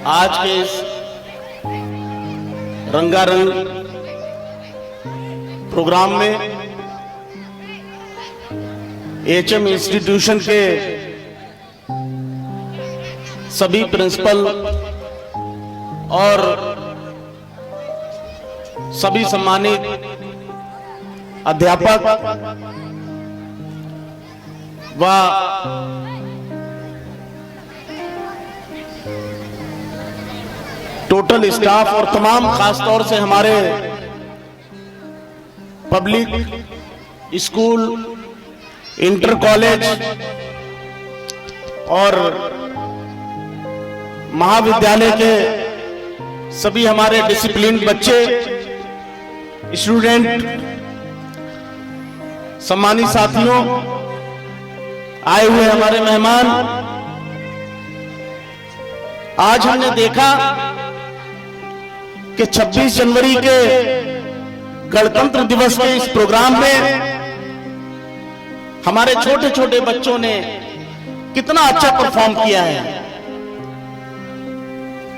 आज के इस रंगारंग प्रोग्राम में एचएम इंस्टीट्यूशन के सभी प्रिंसिपल और सभी सम्मानित अध्यापक व टोटल स्टाफ और तमाम खासतौर से हमारे पब्लिक स्कूल, इंटर कॉलेज और महाविद्यालय के सभी हमारे डिसिप्लिन बच्चे, स्टूडेंट, सम्मानित साथियों, आए हुए हमारे मेहमान, आज हमने देखा कि 26 जनवरी के गणतंत्र दिवस के इस प्रोग्राम में हमारे छोटे छोटे बच्चों ने कितना अच्छा परफॉर्म किया है।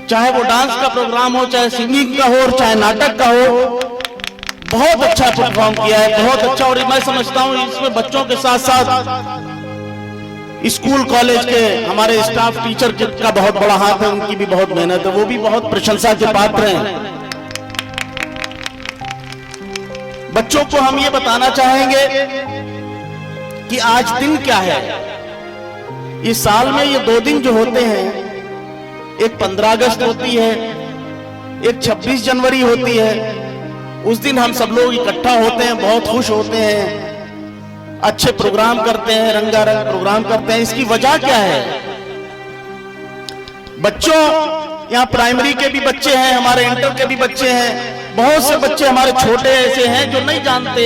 चाहे वो डांस का प्रोग्राम हो, चाहे सिंगिंग का हो, चाहे नाटक का हो, बहुत अच्छा परफॉर्म किया है, बहुत अच्छा। और मैं समझता हूं इसमें बच्चों के साथ साथ स्कूल कॉलेज के हमारे स्टाफ टीचर का बहुत बड़ा हाथ है, उनकी भी बहुत मेहनत है, वो भी बहुत प्रशंसा के पात्र हैं। बच्चों को हम ये बताना चाहेंगे कि आज दिन क्या है। इस साल में ये 2 दिन जो होते हैं, एक 15 अगस्त होती है, एक 26 जनवरी होती है। उस दिन हम सब लोग इकट्ठा होते हैं, बहुत खुश होते हैं, अच्छे प्रोग्राम करते हैं, रंगारंग प्रोग्राम करते हैं। इसकी वजह क्या है? बच्चों, यहाँ प्राइमरी के भी बच्चे हैं, हमारे इंटर के भी बच्चे हैं, बहुत से बच्चे हमारे छोटे ऐसे हैं जो नहीं जानते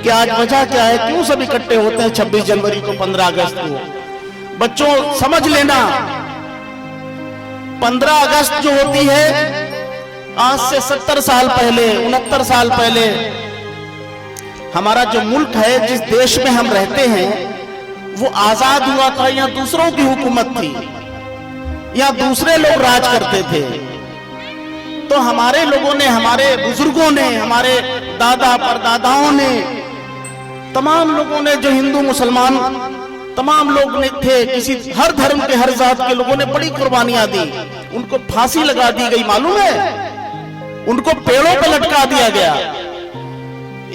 कि आज वजह क्या है, क्यों सब इकट्ठे होते हैं 26 जनवरी को, 15 अगस्त को। बच्चों समझ लेना, 15 अगस्त जो होती है, आज से 70 साल पहले, 69 साल पहले हमारा जो मुल्क है, जिस देश में हम रहते हैं, वो आजाद हुआ था। यहाँ दूसरों की हुकूमत थी, यहाँ दूसरे लोग राज करते थे। तो हमारे लोगों ने, हमारे बुजुर्गों ने, हमारे दादा परदादाओं ने, तमाम लोगों ने, जो हिंदू मुसलमान तमाम लोग ने थे, किसी हर धर्म के, हर जात के लोगों ने बड़ी कुर्बानियां दी। उनको फांसी लगा दी गई, मालूम है? उनको पेड़ों पर लटका दिया गया।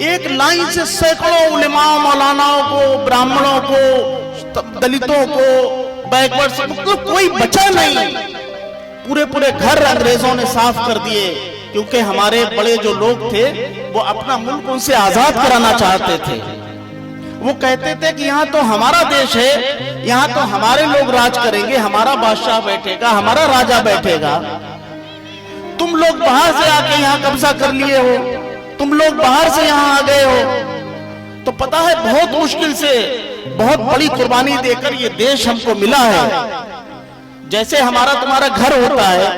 एक लाइन से सैकड़ों उलेमाओं, मौलानाओं को, ब्राह्मणों को, दलितों को, बैकवर्ड को कोई बचा नहीं। पूरे पूरे घर अंग्रेजों ने साफ कर दिए, क्योंकि हमारे बड़े जो लोग थे वो अपना मुल्क उनसे आजाद कराना चाहते थे। वो कहते थे कि यहाँ तो हमारा देश है, यहाँ तो हमारे लोग राज करेंगे, हमारा बादशाह बैठेगा, हमारा राजा बैठेगा। तुम लोग बाहर से आके यहाँ कब्जा कर लिए हो, तुम लोग बाहर से यहाँ आ गए हो। तो पता है, बहुत मुश्किल से, बहुत बड़ी कुर्बानी देकर ये देश हमको मिला है। जैसे हमारा तुम्हारा घर होता है,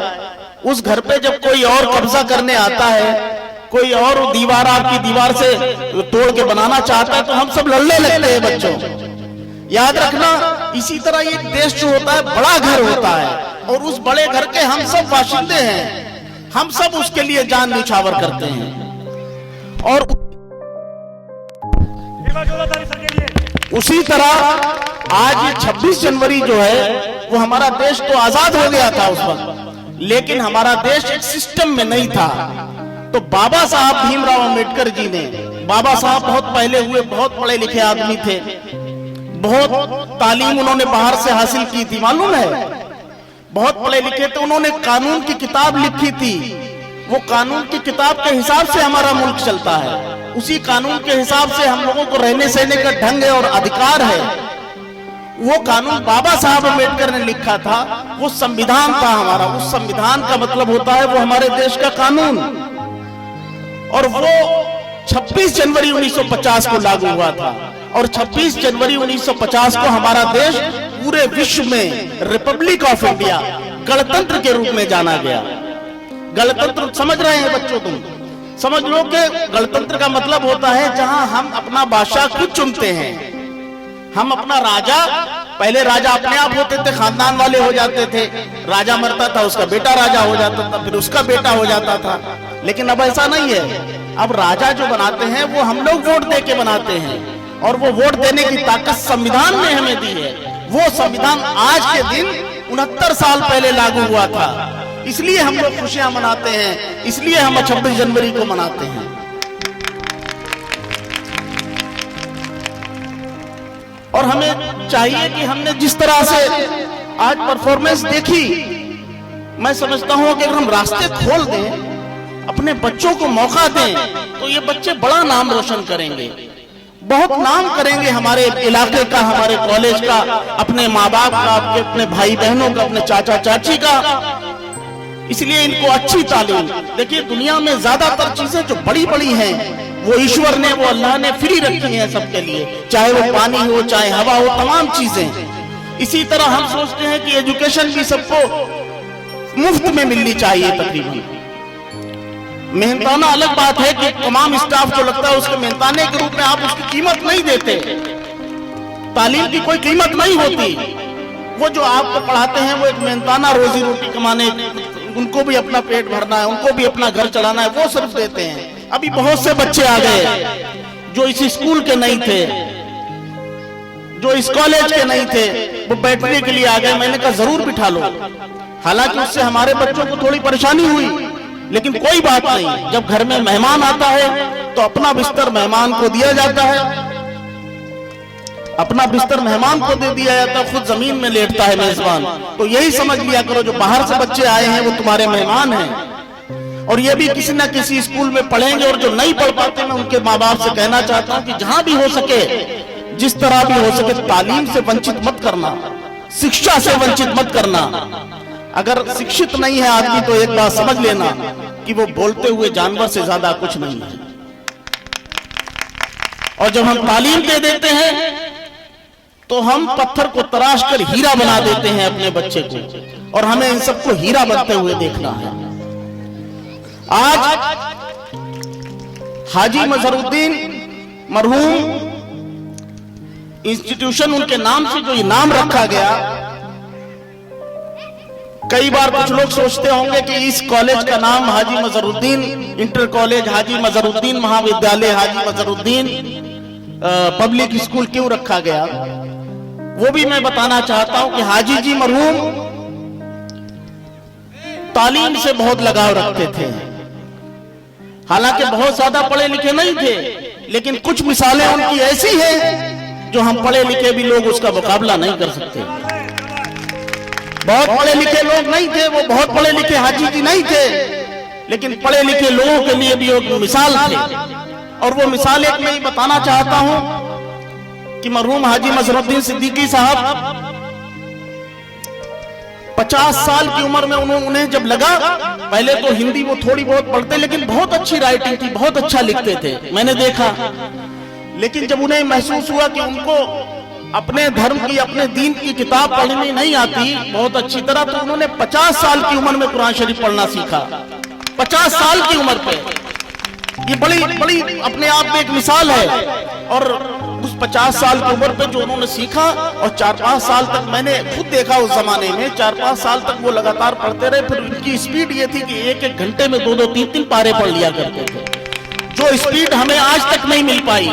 उस घर पे जब कोई और कब्जा करने आता है, कोई और दीवार आपकी दीवार से तोड़ के बनाना चाहता है, तो हम सब लड़ने लगते हैं। बच्चों याद रखना, इसी तरह ये देश जो होता है, बड़ा घर होता है, और उस बड़े घर के हम सब बाशिंदे हैं, हम सब उसके लिए जान न्यौछावर करते हैं। और उसी तरह आज ये 26 जनवरी जो है, वो हमारा देश तो आजाद हो गया था उस वक्त, लेकिन हमारा देश एक सिस्टम में नहीं था। तो बाबा साहब भीमराव अंबेडकर जी ने, बाबा साहब बहुत पहले हुए, बहुत पढ़े लिखे आदमी थे, बहुत तालीम उन्होंने बाहर से हासिल की थी, मालूम है? बहुत पढ़े लिखे थे। उन्होंने कानून की किताब लिखी थी। वो कानून की किताब के हिसाब से हमारा मुल्क चलता है, उसी कानून के हिसाब से हम लोगों को रहने सहने का ढंग है और अधिकार है। वो कानून बाबा साहब अम्बेडकर ने लिखा था, वो संविधान था हमारा। उस संविधान का मतलब होता है वो हमारे देश का कानून। और वो 26 जनवरी 1950 को लागू हुआ था, और 26 जनवरी 1950 को हमारा देश पूरे विश्व में रिपब्लिक ऑफ इंडिया, गणतंत्र के रूप में जाना गया। गणतंत्र समझ रहे हैं बच्चों? तुम समझ लो कि गणतंत्र का मतलब होता है जहां हम अपना बादशाह खुद चुनते हैं, हम अपना राजा पहले राजा अपने आप होते थे, खानदान वाले हो जाते थे, राजा मरता था उसका बेटा राजा हो जाता था, फिर उसका बेटा हो जाता था। लेकिन अब ऐसा नहीं है। अब राजा जो बनाते हैं वो हम लोग वोट दे के बनाते हैं, और वो वोट देने की ताकत संविधान ने हमें दी है। वो संविधान आज के दिन 69 साल पहले लागू हुआ था, इसलिए हम लोग खुशियां मनाते हैं, इसलिए हम 26 जनवरी को मनाते हैं। और हमें चाहिए कि हमने जिस तरह से आज परफॉर्मेंस देखी, मैं समझता हूं कि अगर हम रास्ते खोल दें, अपने बच्चों को मौका दें, तो ये बच्चे बड़ा नाम रोशन करेंगे, बहुत नाम करेंगे हमारे इलाके का, हमारे कॉलेज का, अपने माँ बाप का, अपने भाई बहनों का, अपने चाचा चाची का। इसलिए इनको अच्छी तालीम। देखिए दुनिया में ज्यादातर चीजें जो बड़ी बड़ी हैं वो ईश्वर ने, वो अल्लाह ने फ्री रखी हैं सबके लिए, चाहे वो पानी हो, चाहे हवा हो, तमाम चीजें। इसी तरह हम सोचते हैं कि एजुकेशन भी सबको मुफ्त में मिलनी चाहिए तकरीबन। मेहनताना अलग बात है कि तमाम स्टाफ जो लगता है उसके मेहनताने के रूप में आप उसकी कीमत नहीं देते। तालीम की कोई कीमत नहीं होती। वो जो आपको पढ़ाते हैं वो एक मेहनताना रोजी रोटी कमाने, उनको भी अपना पेट भरना है, उनको भी अपना घर चलाना है, वो सिर्फ देते हैं। अभी बहुत से बच्चे आ गए जो इस स्कूल के नहीं थे, जो इस कॉलेज के नहीं थे, वो बैठने के लिए आ गए। मैंने कहा जरूर बिठा लो। हालांकि उससे हमारे बच्चों को थोड़ी परेशानी हुई, लेकिन कोई बात नहीं। जब घर में मेहमान आता है तो अपना बिस्तर मेहमान को दिया जाता है, अपना बिस्तर मेहमान को दे दिया जाता है, खुद जमीन में लेटता है मेजबान। तो यही समझ लिया करो जो बाहर से बच्चे आए हैं वो तुम्हारे मेहमान हैं, और ये भी किसी ना किसी स्कूल में पढ़ेंगे। और जो नहीं पढ़ पाते, मैं उनके माँ बाप से कहना चाहता हूँ कि जहां भी हो सके, जिस तरह भी हो सके, तालीम से वंचित मत करना, शिक्षा से वंचित मत करना। अगर शिक्षित नहीं है आदमी तो एक बात समझ लेना कि वो बोलते हुए जानवर से ज्यादा कुछ नहीं है। और जब हम तालीम दे देते हैं तो हम पत्थर को तराश कर हीरा बना देते हैं अपने बच्चे को, और हमें इन सबको हीरा बनते हुए देखना है। आज हाजी मजहरुद्दीन मरहूम इंस्टीट्यूशन, उनके नाम से जो ये नाम रखा गया, कई बार कुछ लोग सोचते होंगे कि इस कॉलेज का नाम हाजी मजहरुद्दीन इंटर कॉलेज, हाजी मजहरुद्दीन महाविद्यालय, हाजी मजहरुद्दीन पब्लिक स्कूल क्यों रखा गया। वो भी मैं बताना चाहता हूं कि हाजी जी मरहूम तालीम से बहुत लगाव रखते थे। हालांकि बहुत ज्यादा पढ़े लिखे नहीं थे, लेकिन कुछ मिसालें उनकी ऐसी हैं जो हम पढ़े लिखे भी लोग उसका मुकाबला नहीं कर सकते। बहुत पढ़े लिखे लोग नहीं थे, वो बहुत पढ़े लिखे हाजी जी नहीं थे, लेकिन पढ़े लिखे लोगों के लिए भी एक मिसाल थे। और वो मिसाल एक मैं बताना चाहता हूं कि मरहूम हाजी मजहरुद्दीन सिद्दीकी साहब 50 साल की उम्र में उन्हें जब लगा, पहले तो हिंदी वो थोड़ी बहुत पढ़ते, लेकिन बहुत अच्छी राइटिंग थी, बहुत अच्छा लिखते थे, मैंने देखा। लेकिन जब उन्हें महसूस हुआ कि उनको अपने धर्म की, अपने दीन की किताब पढ़नी नहीं आती बहुत अच्छी तरह, तो उन्होंने 50 साल की उम्र में कुरान शरीफ पढ़ना सीखा। 50 साल की उम्र पे, ये बड़ी बड़ी अपने आप में एक मिसाल है। और उस 50 साल की उम्र पे जो उन्होंने सीखा, और 4-5 साल तक मैंने खुद देखा उस जमाने में, 4-5 साल तक वो लगातार पढ़ते रहे। फिर उनकी स्पीड ये थी कि एक घंटे में 2-2, 3-3 पारे पढ़ लिया करते थे, जो स्पीड हमें आज तक नहीं मिल पाई।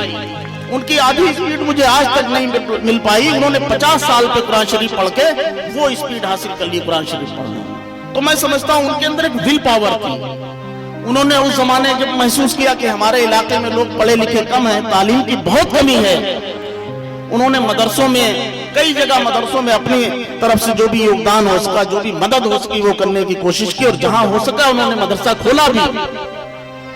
उनकी आधी स्पीड मुझे आज तक नहीं मिल पाई। उन्होंने 50 साल पे कुरान शरीफ पढ़ के वो स्पीड हासिल कर ली कुरान शरीफ पढ़ने। तो मैं समझता हूं उनके अंदर एक विल पावर थी। उन्होंने उस जमाने जब महसूस किया कि हमारे इलाके में लोग पढ़े लिखे कम हैं, तालीम की बहुत कमी है, उन्होंने मदरसों में, कई जगह मदरसों में अपनी तरफ से जो भी योगदान हो सका, जो भी मदद हो सकी वो करने की कोशिश की। और जहां हो सका उन्होंने मदरसा खोला भी,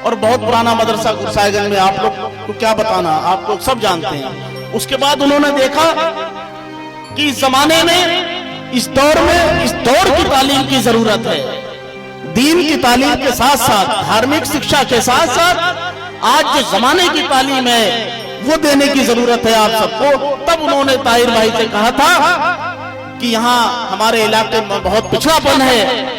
और बहुत पुराना मदरसा गुरसाईगंज में, आप लोग को क्या बताना, आप लोग सब जानते हैं। उसके बाद उन्होंने देखा कि इस जमाने में, इस दौर में, इस दौर की तालीम की जरूरत है। दीन की तालीम के साथ साथ, धार्मिक शिक्षा के साथ साथ आज जो जमाने की तालीम है वो देने की जरूरत है आप सबको। तब उन्होंने ताहिर भाई से कहा था कि यहाँ हमारे इलाके में बहुत पिछड़ापन है,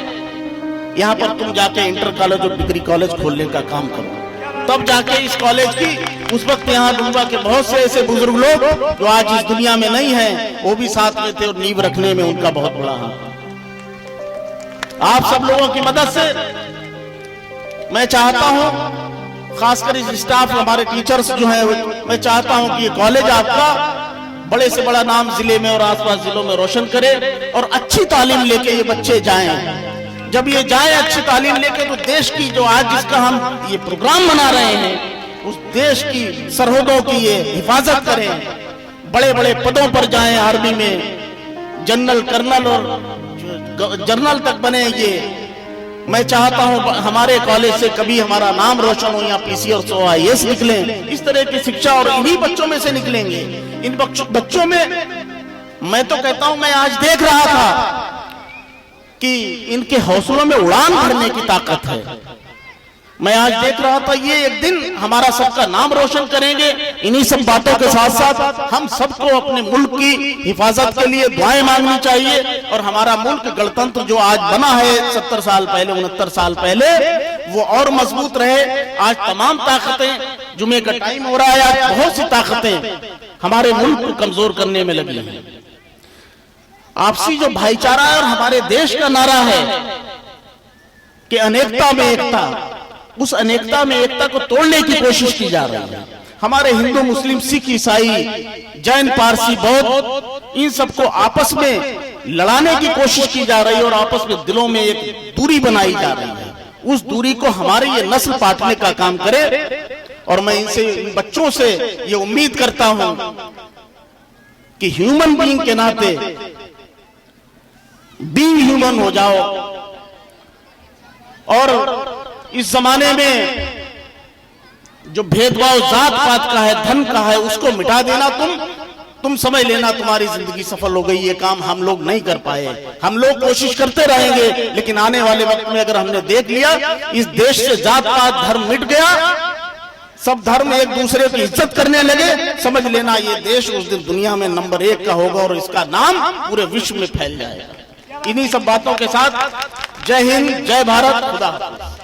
यहाँ पर तुम जाके इंटर कॉलेज और डिग्री कॉलेज खोलने का काम करो। तब जाके इस कॉलेज की, उस वक्त यहाँ डूबा के बहुत से ऐसे बुजुर्ग लोग जो आज इस दुनिया में नहीं हैं, वो भी साथ में थे और नींव रखने में उनका बहुत बड़ा हाथ। आप सब लोगों की मदद से मैं चाहता हूं, खासकर इस स्टाफ, हमारे टीचर्स जो हैं, मैं चाहता हूं कि ये कॉलेज आपका बड़े से बड़ा नाम जिले में और आसपास जिलों में रोशन करे और अच्छी तालीम लेके ये बच्चे जाएं। जब ये जाएं अच्छी तालीम लेके, तो देश की जो आज जिसका हम ये प्रोग्राम मना रहे हैं, उस देश की सरहदों की ये हिफाजत करें, बड़े बड़े पदों पर जाएं, आर्मी में जनरल, कर्नल और जनरल तक बने। ये मैं चाहता हूं हमारे कॉलेज से कभी हमारा नाम रोशन हो, या पीसी और IAS निकले, इस तरह की शिक्षा और इन्हीं बच्चों में से निकलेंगे। इन बच्चों में मैं तो कहता हूं, मैं आज देख रहा था कि इनके हौसलों में उड़ान भरने की ताकत है। मैं आज देख रहा था, ये एक दिन हमारा सबका नाम रोशन करेंगे। इन्हीं सब बातों के साथ साथ हम सबको अपने मुल्क की हिफाजत के लिए दुआएं मांगनी चाहिए, और हमारा मुल्क गणतंत्र जो आज बना है 70 साल पहले, 69 साल पहले, वो और मजबूत रहे। आज तमाम ताकतें, जुमे का टाइम हो रहा है, आज बहुत सी ताकतें हमारे मुल्क को कमजोर करने में लगी हैं। आपसी जो भाईचारा है और हमारे देश का नारा है कि अनेकता में एकता, उस अनेकता में एकता को तोड़ने की कोशिश की जा रही है। हमारे हिंदू, मुस्लिम, सिख, ईसाई, जैन, पारसी, बौद्ध, इन सबको आपस में लड़ाने की कोशिश की जा रही है और आपस में दिलों में एक दूरी बनाई जा रही है। उस दूरी को हमारी ये नस्ल पाटने का काम करे, और मैं इनसे, इन बच्चों से ये उम्मीद करता हूं कि ह्यूमन बीइंग के नाते बीइंग ह्यूमन हो जाओ, और इस जमाने में जो भेदभाव जात पात का है, धन का है, उसको मिटा देना। तुम समझ लेना तुम्हारी जिंदगी सफल हो गई। ये काम हम लोग नहीं कर पाए, हम लोग कोशिश करते रहेंगे, लेकिन आने वाले वक्त में अगर हमने देख लिया इस देश से जात पात धर्म मिट गया, सब धर्म एक दूसरे की इज्जत करने लगे, समझ लेना ये देश उस दिन दुनिया में नंबर 1 का होगा और इसका नाम पूरे विश्व में फैल जाएगा। इन्हीं सब बातों के साथ जय हिंद, जय भारत, खुदा हाफिज।